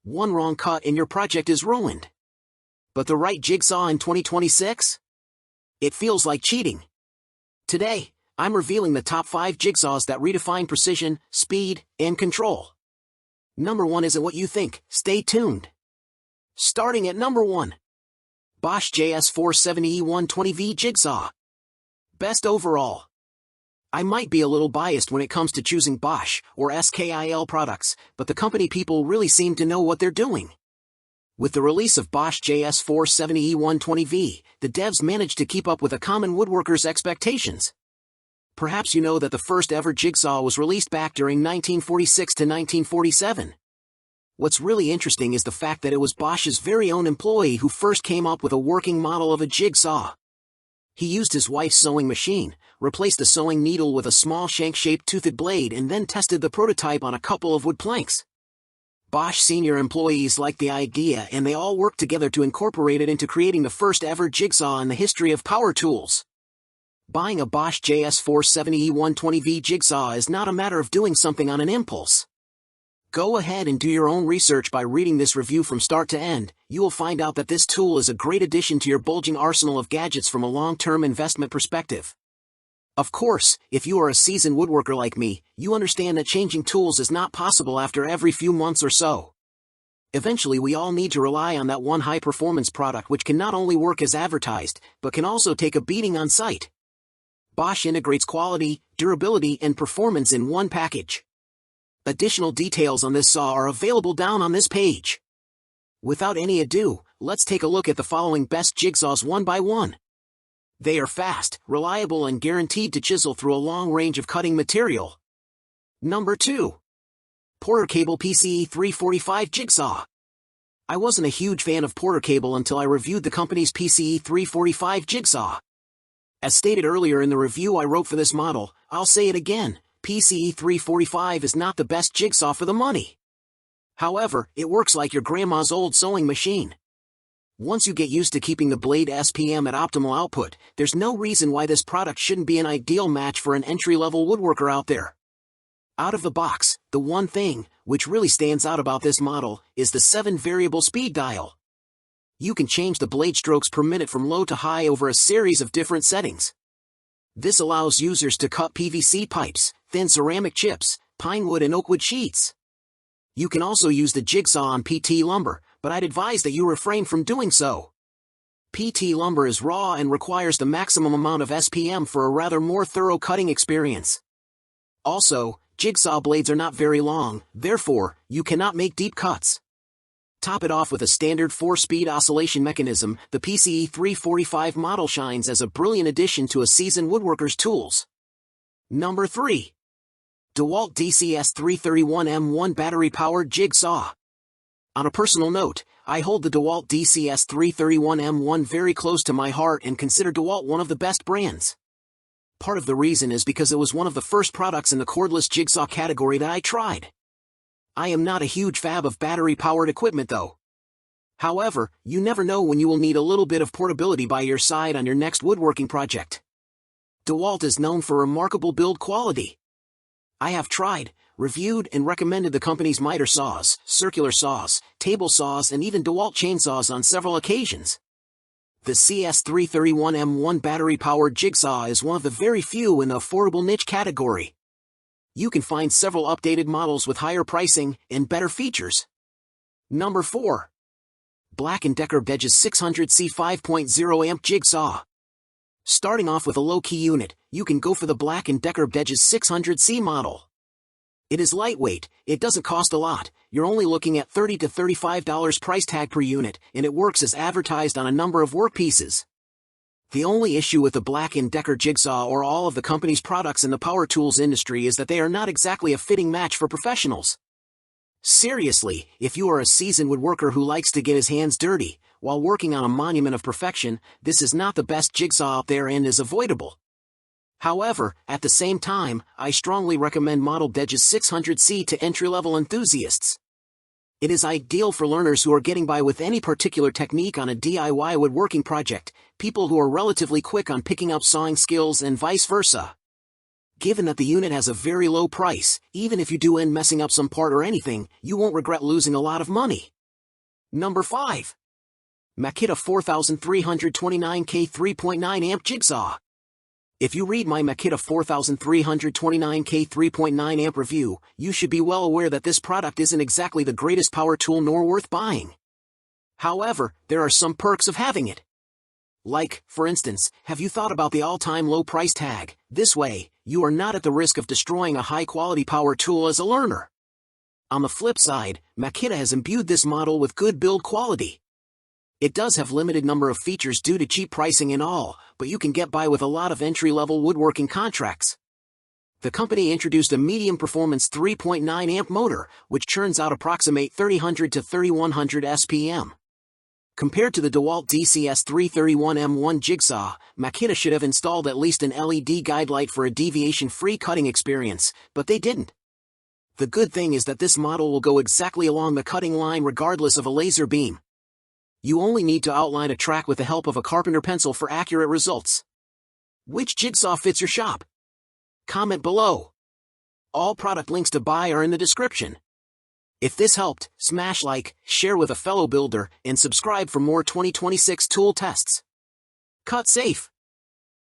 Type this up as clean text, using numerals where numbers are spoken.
One wrong cut and your project is ruined. But the right jigsaw in 2026? It feels like cheating. Today, I'm revealing the top 5 jigsaws that redefine precision, speed, and control. Number 1 isn't what you think. Stay tuned. Starting at number 1. Bosch JS47120V Jigsaw. Best overall. I might be a little biased when it comes to choosing Bosch or SKIL products, but the company people really seem to know what they're doing. With the release of Bosch JS47120V, the devs managed to keep up with a common woodworker's expectations. Perhaps you know that the first ever jigsaw was released back during 1946 to 1947. What's really interesting is the fact that it was Bosch's very own employee who first came up with a working model of a jigsaw. He used his wife's sewing machine, replaced the sewing needle with a small shank-shaped toothed blade, and then tested the prototype on a couple of wood planks. Bosch senior employees liked the idea and they all worked together to incorporate it into creating the first ever jigsaw in the history of power tools. Buying a Bosch JS47120V jigsaw is not a matter of doing something on an impulse. Go ahead and do your own research by reading this review from start to end. You will find out that this tool is a great addition to your bulging arsenal of gadgets from a long-term investment perspective. Of course, if you are a seasoned woodworker like me, you understand that changing tools is not possible after every few months or so. Eventually we all need to rely on that one high-performance product which can not only work as advertised, but can also take a beating on site. Bosch integrates quality, durability, and performance in one package. Additional details on this saw are available down on this page. Without any ado, let's take a look at the following best jigsaws one by one. They are fast, reliable, and guaranteed to chisel through a long range of cutting material. Number 2. Porter Cable PCE 345 Jigsaw. I wasn't a huge fan of Porter Cable until I reviewed the company's PCE 345 Jigsaw. As stated earlier in the review I wrote for this model, I'll say it again, PCE 345 is not the best jigsaw for the money. However, it works like your grandma's old sewing machine. Once you get used to keeping the blade SPM at optimal output, there's no reason why this product shouldn't be an ideal match for an entry-level woodworker out there. Out of the box, the one thing, which really stands out about this model, is the 7-variable speed dial. You can change the blade strokes per minute from low to high over a series of different settings. This allows users to cut PVC pipes, thin ceramic chips, pine wood and oak wood sheets. You can also use the jigsaw on PT lumber, but I'd advise that you refrain from doing so. PT lumber is raw and requires the maximum amount of SPM for a rather more thorough cutting experience. Also, jigsaw blades are not very long, therefore, you cannot make deep cuts. Top it off with a standard 4-speed oscillation mechanism, the PCE 345 model shines as a brilliant addition to a seasoned woodworker's tools. Number 3. DeWalt DCS 331M1 battery-powered jigsaw. On a personal note, I hold the DeWalt DCS 331M1 very close to my heart and consider DeWalt one of the best brands. Part of the reason is because it was one of the first products in the cordless jigsaw category that I tried. I am not a huge fan of battery-powered equipment though. However, you never know when you will need a little bit of portability by your side on your next woodworking project. DeWalt is known for remarkable build quality. I have tried, reviewed, and recommended the company's miter saws, circular saws, table saws, and even DeWalt chainsaws on several occasions. The CS331M1 battery-powered jigsaw is one of the very few in the affordable niche category. You can find several updated models with higher pricing and better features. Number 4. Black & Decker BGE 600C 5.0 Amp Jigsaw. Starting off with a low-key unit, you can go for the Black & Decker BGE 600C model. It is lightweight, it doesn't cost a lot, you're only looking at $30 to $35 price tag per unit, and it works as advertised on a number of workpieces. The only issue with the Black & Decker jigsaw or all of the company's products in the power tools industry is that they are not exactly a fitting match for professionals. Seriously, if you are a seasoned woodworker who likes to get his hands dirty, while working on a monument of perfection, this is not the best jigsaw out there and is avoidable. However, at the same time, I strongly recommend model BGE 600C to entry-level enthusiasts. It is ideal for learners who are getting by with any particular technique on a DIY woodworking project, people who are relatively quick on picking up sawing skills, and vice versa. Given that the unit has a very low price, even if you do end messing up some part or anything, you won't regret losing a lot of money. Number 5. Makita 4329K 3.9 Amp Jigsaw. If you read my Makita 4329K 3.9 amp review, you should be well aware that this product isn't exactly the greatest power tool nor worth buying. However, there are some perks of having it. Like, for instance, have you thought about the all-time low price tag? This way, you are not at the risk of destroying a high-quality power tool as a learner. On the flip side, Makita has imbued this model with good build quality. It does have limited number of features due to cheap pricing and all, but you can get by with a lot of entry-level woodworking contracts. The company introduced a medium-performance 3.9 amp motor, which churns out approximate 3000 to 3100 SPM. Compared to the DeWalt DCS 331M1 jigsaw, Makita should have installed at least an LED guide light for a deviation-free cutting experience, but they didn't. The good thing is that this model will go exactly along the cutting line regardless of a laser beam. You only need to outline a track with the help of a carpenter pencil for accurate results. Which jigsaw fits your shop? Comment below. All product links to buy are in the description. If this helped, smash like, share with a fellow builder, and subscribe for more 2026 tool tests. Cut safe!